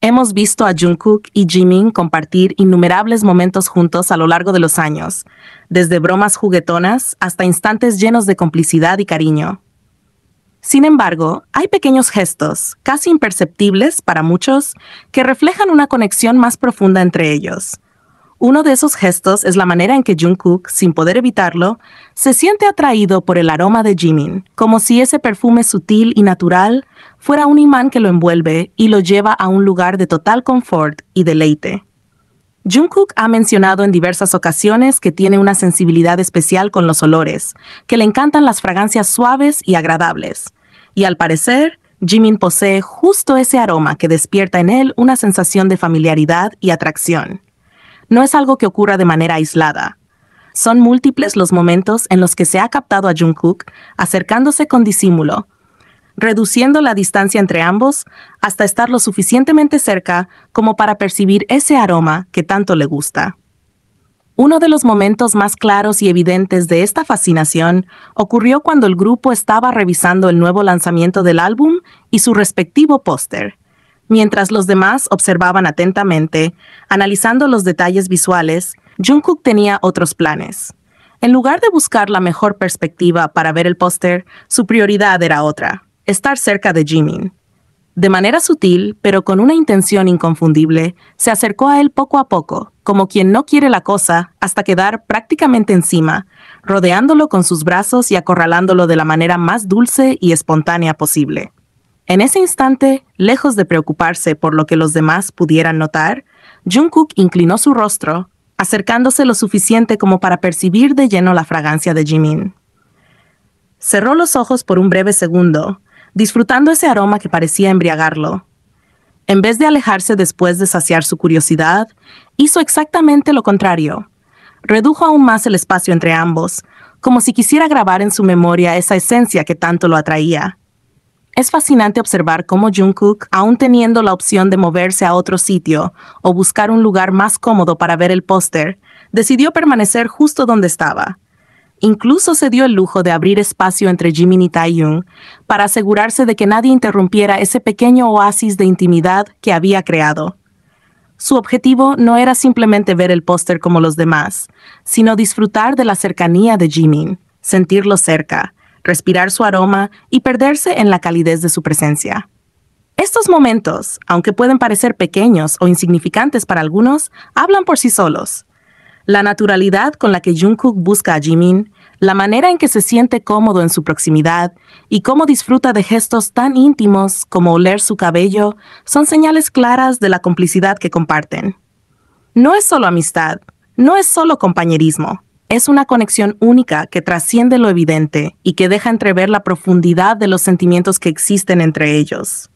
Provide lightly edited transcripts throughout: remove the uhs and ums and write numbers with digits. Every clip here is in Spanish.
Hemos visto a Jungkook y Jimin compartir innumerables momentos juntos a lo largo de los años, desde bromas juguetonas hasta instantes llenos de complicidad y cariño. Sin embargo, hay pequeños gestos, casi imperceptibles para muchos, que reflejan una conexión más profunda entre ellos. Uno de esos gestos es la manera en que Jungkook, sin poder evitarlo, se siente atraído por el aroma de Jimin, como si ese perfume sutil y natural fuera un imán que lo envuelve y lo lleva a un lugar de total confort y deleite. Jungkook ha mencionado en diversas ocasiones que tiene una sensibilidad especial con los olores, que le encantan las fragancias suaves y agradables. Y al parecer, Jimin posee justo ese aroma que despierta en él una sensación de familiaridad y atracción. No es algo que ocurra de manera aislada. Son múltiples los momentos en los que se ha captado a Jungkook acercándose con disimulo, reduciendo la distancia entre ambos hasta estar lo suficientemente cerca como para percibir ese aroma que tanto le gusta. Uno de los momentos más claros y evidentes de esta fascinación ocurrió cuando el grupo estaba revisando el nuevo lanzamiento del álbum y su respectivo póster. Mientras los demás observaban atentamente, analizando los detalles visuales, Jungkook tenía otros planes. En lugar de buscar la mejor perspectiva para ver el póster, su prioridad era otra: estar cerca de Jimin. De manera sutil, pero con una intención inconfundible, se acercó a él poco a poco, como quien no quiere la cosa, hasta quedar prácticamente encima, rodeándolo con sus brazos y acorralándolo de la manera más dulce y espontánea posible. En ese instante, lejos de preocuparse por lo que los demás pudieran notar, Jungkook inclinó su rostro, acercándose lo suficiente como para percibir de lleno la fragancia de Jimin. Cerró los ojos por un breve segundo, disfrutando ese aroma que parecía embriagarlo. En vez de alejarse después de saciar su curiosidad, hizo exactamente lo contrario. Redujo aún más el espacio entre ambos, como si quisiera grabar en su memoria esa esencia que tanto lo atraía. Es fascinante observar cómo Jungkook, aún teniendo la opción de moverse a otro sitio o buscar un lugar más cómodo para ver el póster, decidió permanecer justo donde estaba. Incluso se dio el lujo de abrir espacio entre Jimin y Taehyung para asegurarse de que nadie interrumpiera ese pequeño oasis de intimidad que había creado. Su objetivo no era simplemente ver el póster como los demás, sino disfrutar de la cercanía de Jimin, sentirlo cerca, respirar su aroma y perderse en la calidez de su presencia. Estos momentos, aunque pueden parecer pequeños o insignificantes para algunos, hablan por sí solos. La naturalidad con la que Jungkook busca a Jimin, la manera en que se siente cómodo en su proximidad y cómo disfruta de gestos tan íntimos como oler su cabello, son señales claras de la complicidad que comparten. No es solo amistad, no es solo compañerismo. Es una conexión única que trasciende lo evidente y que deja entrever la profundidad de los sentimientos que existen entre ellos.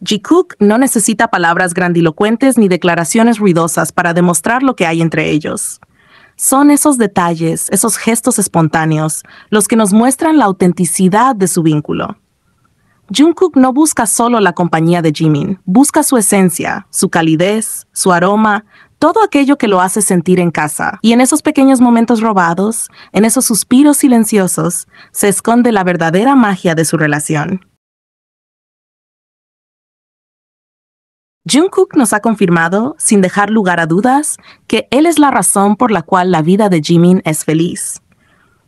Jungkook no necesita palabras grandilocuentes ni declaraciones ruidosas para demostrar lo que hay entre ellos. Son esos detalles, esos gestos espontáneos, los que nos muestran la autenticidad de su vínculo. Jungkook no busca solo la compañía de Jimin, busca su esencia, su calidez, su aroma, todo aquello que lo hace sentir en casa. Y en esos pequeños momentos robados, en esos suspiros silenciosos, se esconde la verdadera magia de su relación. Jungkook nos ha confirmado, sin dejar lugar a dudas, que él es la razón por la cual la vida de Jimin es feliz.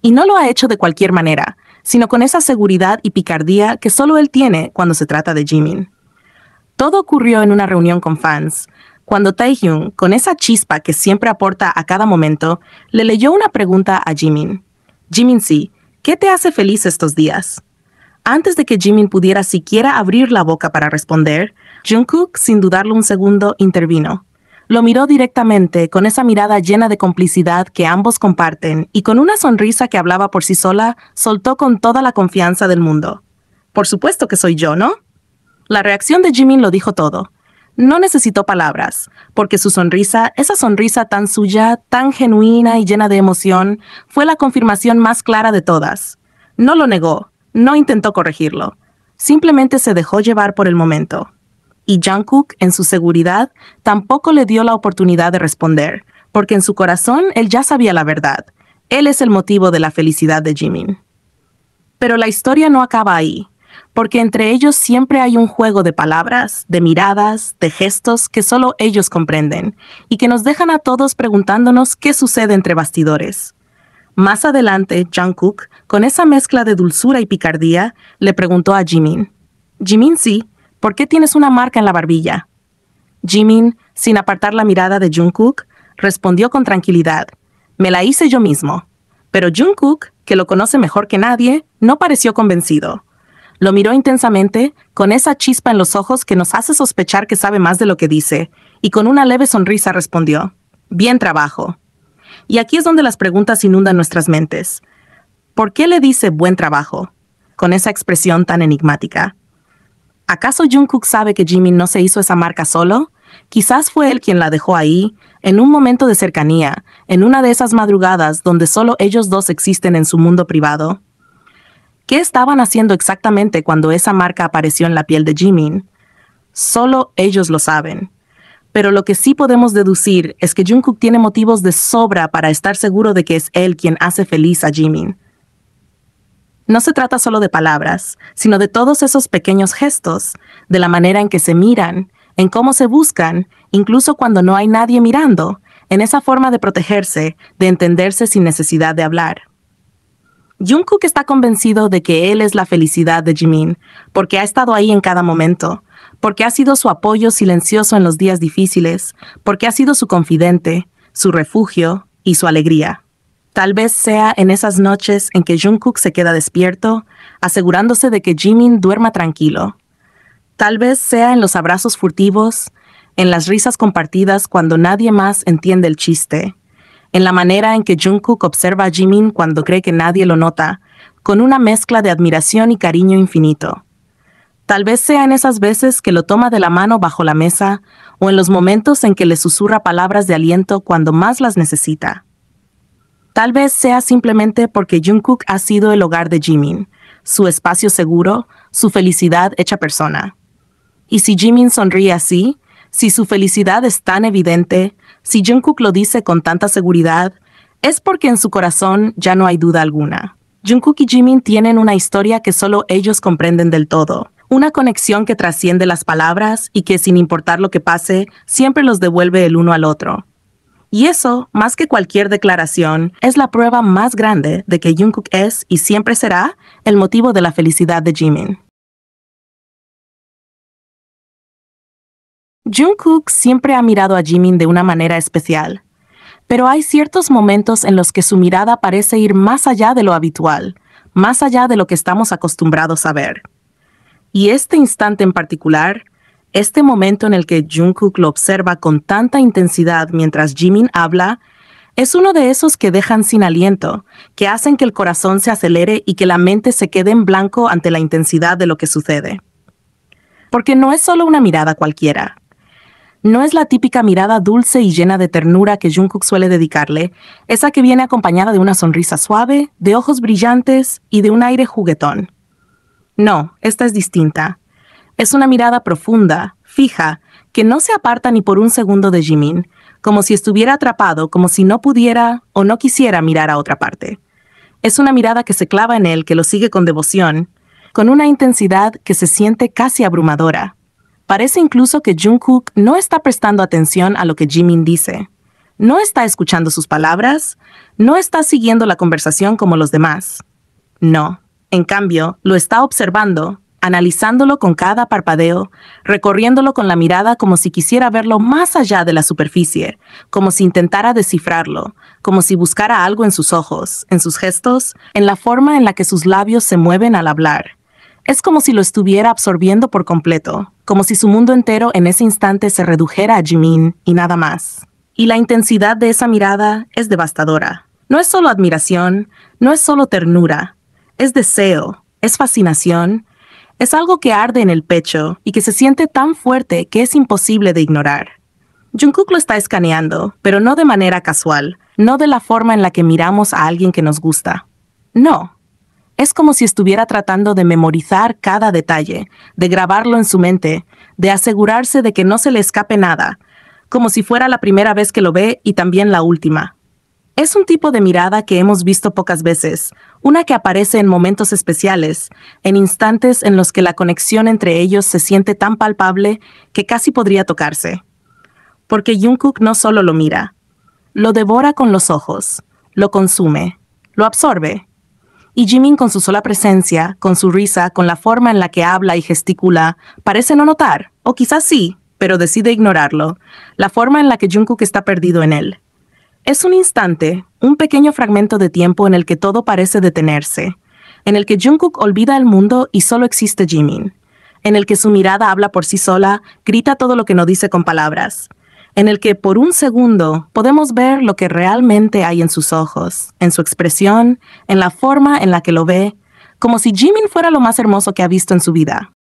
Y no lo ha hecho de cualquier manera, sino con esa seguridad y picardía que solo él tiene cuando se trata de Jimin. Todo ocurrió en una reunión con fans, cuando Taehyung, con esa chispa que siempre aporta a cada momento, le leyó una pregunta a Jimin. Jimin-sí, ¿qué te hace feliz estos días? Antes de que Jimin pudiera siquiera abrir la boca para responder, Jungkook, sin dudarlo un segundo, intervino. Lo miró directamente, con esa mirada llena de complicidad que ambos comparten, y con una sonrisa que hablaba por sí sola, soltó con toda la confianza del mundo. Por supuesto que soy yo, ¿no? La reacción de Jimin lo dijo todo. No necesitó palabras, porque su sonrisa, esa sonrisa tan suya, tan genuina y llena de emoción, fue la confirmación más clara de todas. No lo negó, no intentó corregirlo. Simplemente se dejó llevar por el momento. Y Jungkook, en su seguridad, tampoco le dio la oportunidad de responder, porque en su corazón él ya sabía la verdad. Él es el motivo de la felicidad de Jimin. Pero la historia no acaba ahí, porque entre ellos siempre hay un juego de palabras, de miradas, de gestos que solo ellos comprenden y que nos dejan a todos preguntándonos qué sucede entre bastidores. Más adelante, Jungkook, con esa mezcla de dulzura y picardía, le preguntó a Jimin: «Jimin, sí, ¿por qué tienes una marca en la barbilla?» Jimin, sin apartar la mirada de Jungkook, respondió con tranquilidad: «Me la hice yo mismo». Pero Jungkook, que lo conoce mejor que nadie, no pareció convencido. Lo miró intensamente, con esa chispa en los ojos que nos hace sospechar que sabe más de lo que dice, y con una leve sonrisa respondió: «Bien trabajo». Y aquí es donde las preguntas inundan nuestras mentes. ¿Por qué le dice buen trabajo con esa expresión tan enigmática? ¿Acaso Jungkook sabe que Jimin no se hizo esa marca solo? Quizás fue él quien la dejó ahí, en un momento de cercanía, en una de esas madrugadas donde solo ellos dos existen en su mundo privado. ¿Qué estaban haciendo exactamente cuando esa marca apareció en la piel de Jimin? Solo ellos lo saben. Pero lo que sí podemos deducir es que Jungkook tiene motivos de sobra para estar seguro de que es él quien hace feliz a Jimin. No se trata solo de palabras, sino de todos esos pequeños gestos, de la manera en que se miran, en cómo se buscan, incluso cuando no hay nadie mirando, en esa forma de protegerse, de entenderse sin necesidad de hablar. Jungkook está convencido de que él es la felicidad de Jimin, porque ha estado ahí en cada momento, porque ha sido su apoyo silencioso en los días difíciles, porque ha sido su confidente, su refugio y su alegría. Tal vez sea en esas noches en que Jungkook se queda despierto, asegurándose de que Jimin duerma tranquilo. Tal vez sea en los abrazos furtivos, en las risas compartidas cuando nadie más entiende el chiste, en la manera en que Jungkook observa a Jimin cuando cree que nadie lo nota, con una mezcla de admiración y cariño infinito. Tal vez sea en esas veces que lo toma de la mano bajo la mesa o en los momentos en que le susurra palabras de aliento cuando más las necesita. Tal vez sea simplemente porque Jungkook ha sido el hogar de Jimin, su espacio seguro, su felicidad hecha persona. Y si Jimin sonríe así, si su felicidad es tan evidente, si Jungkook lo dice con tanta seguridad, es porque en su corazón ya no hay duda alguna. Jungkook y Jimin tienen una historia que solo ellos comprenden del todo. Una conexión que trasciende las palabras y que, sin importar lo que pase, siempre los devuelve el uno al otro. Y eso, más que cualquier declaración, es la prueba más grande de que Jungkook es y siempre será el motivo de la felicidad de Jimin. Jungkook siempre ha mirado a Jimin de una manera especial, pero hay ciertos momentos en los que su mirada parece ir más allá de lo habitual, más allá de lo que estamos acostumbrados a ver. Y este instante en particular, este momento en el que Jungkook lo observa con tanta intensidad mientras Jimin habla, es uno de esos que dejan sin aliento, que hacen que el corazón se acelere y que la mente se quede en blanco ante la intensidad de lo que sucede. Porque no es solo una mirada cualquiera. No es la típica mirada dulce y llena de ternura que Jungkook suele dedicarle, esa que viene acompañada de una sonrisa suave, de ojos brillantes y de un aire juguetón. No, esta es distinta. Es una mirada profunda, fija, que no se aparta ni por un segundo de Jimin, como si estuviera atrapado, como si no pudiera o no quisiera mirar a otra parte. Es una mirada que se clava en él, que lo sigue con devoción, con una intensidad que se siente casi abrumadora. Parece incluso que Jungkook no está prestando atención a lo que Jimin dice. No está escuchando sus palabras, no está siguiendo la conversación como los demás. No. En cambio, lo está observando, analizándolo con cada parpadeo, recorriéndolo con la mirada como si quisiera verlo más allá de la superficie, como si intentara descifrarlo, como si buscara algo en sus ojos, en sus gestos, en la forma en la que sus labios se mueven al hablar. Es como si lo estuviera absorbiendo por completo, como si su mundo entero en ese instante se redujera a Jimin y nada más. Y la intensidad de esa mirada es devastadora. No es solo admiración, no es solo ternura. Es deseo, es fascinación, es algo que arde en el pecho y que se siente tan fuerte que es imposible de ignorar. Jungkook lo está escaneando, pero no de manera casual, no de la forma en la que miramos a alguien que nos gusta. No, es como si estuviera tratando de memorizar cada detalle, de grabarlo en su mente, de asegurarse de que no se le escape nada, como si fuera la primera vez que lo ve y también la última. Es un tipo de mirada que hemos visto pocas veces, una que aparece en momentos especiales, en instantes en los que la conexión entre ellos se siente tan palpable que casi podría tocarse. Porque Jungkook no solo lo mira, lo devora con los ojos, lo consume, lo absorbe. Y Jimin, con su sola presencia, con su risa, con la forma en la que habla y gesticula, parece no notar, o quizás sí, pero decide ignorarlo, la forma en la que Jungkook está perdido en él. Es un instante, un pequeño fragmento de tiempo en el que todo parece detenerse, en el que Jungkook olvida el mundo y solo existe Jimin, en el que su mirada habla por sí sola, grita todo lo que no dice con palabras, en el que por un segundo podemos ver lo que realmente hay en sus ojos, en su expresión, en la forma en la que lo ve, como si Jimin fuera lo más hermoso que ha visto en su vida.